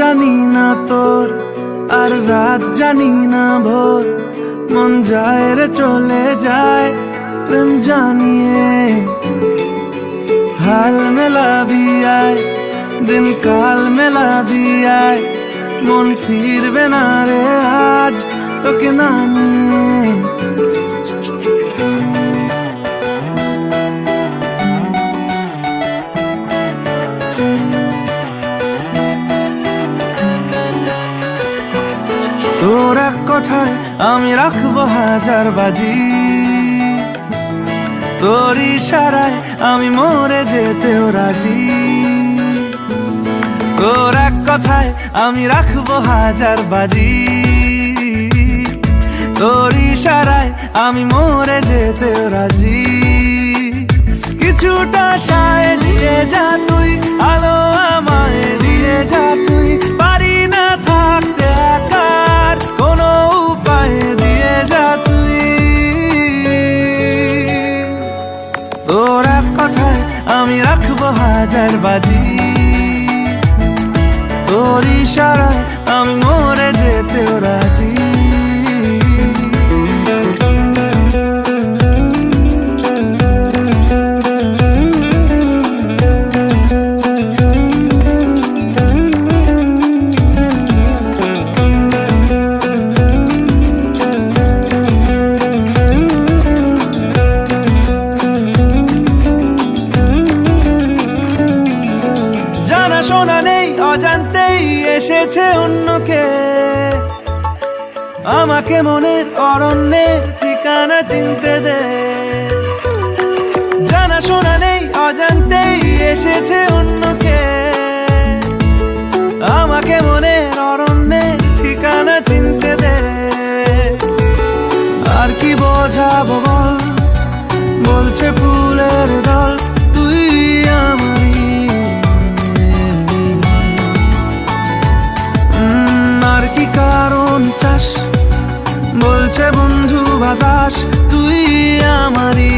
জানি না তোর, আর রাত জানি না ভোর, মন যায় রে চলে যায় প্রেম জানিয়ে। হাল মেলাবি আয়, দিন কাল মেলাবি আয়, মন ফিরবে না রে আজ তোকে না নিয়ে। তোর এক কথায় আমি রাখবো হাজার বাজি, তোর ইশারায় আমি মরে যেতেও রাজি। তোর এক কথায় আমি রাখবো হাজার বাজি, তোর ইশারায় আমি মরে যেতেও রাজি। কিছুটা সায় দিয়ে যা তুই, আলো আমায় দিয়ে যা তুই, পারি না থাকতে একার কোনো উপায় দিয়ে যা তুই। তোর এক কথায় আমি রাখবো হাজার বাজি, তোর ইশারায় আমি মরে যেতেও রাজি। শোনা নেই অজান্তেই এসেছে অন্যকে, আমাকে মনের অরণ্যের ঠিকানা চিনতে দে। জানা শোনা নেই অজান্তেই এসেছে অন্যকে, আমাকে মনের অরণ্যের ঠিকানা চিনতে দে। আর কি বোঝাবো বল, বলছে ফুলের দল তুই আমারই। আর কি কারণ চাস, বলছে বন্ধু বাতাস তুই আমারই।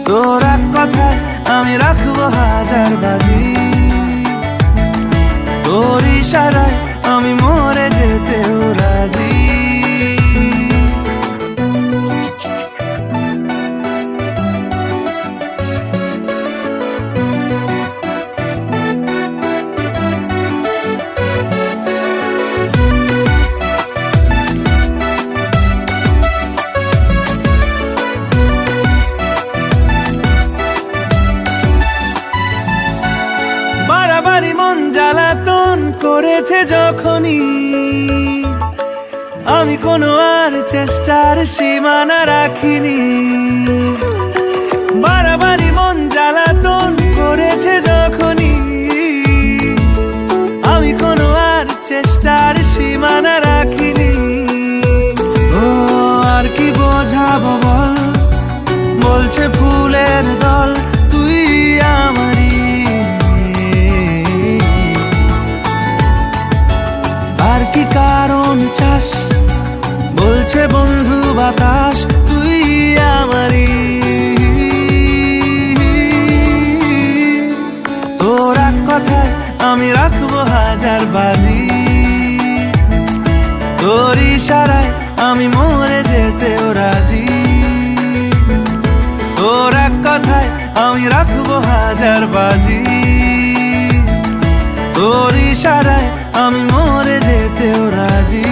তোর এক কথায় আমি রাখবো হাজার বাজি, তোর ইশারায় আমি মরে যেতেও রাজি। বাড়াবাড়ি মন জ্বালাতন করেছে যখনই, আমি কোনো আর চেষ্টার সীমানা রাখিনি। বাড়াবাড়ি মন জ্বালাতন করেছে যখনই, আমি কোনো আর চেষ্টার সীমানা রাখিনি। ও আর কি বোঝাবো বল, বলছে ফুলের দল তুই আমারই। আর কি কারণ চাস, বলছে বন্ধু বাতাস তুই আমারই। তোর এক কথায় আমি রাখবো হাজার বাজি, তোর ইশারায় আমি মরে যেতেও রাজি। তোর এক কথায় আমি রাখবো হাজার বাজি, তোর ইশারায় আমি মরে যেতেও রাজি।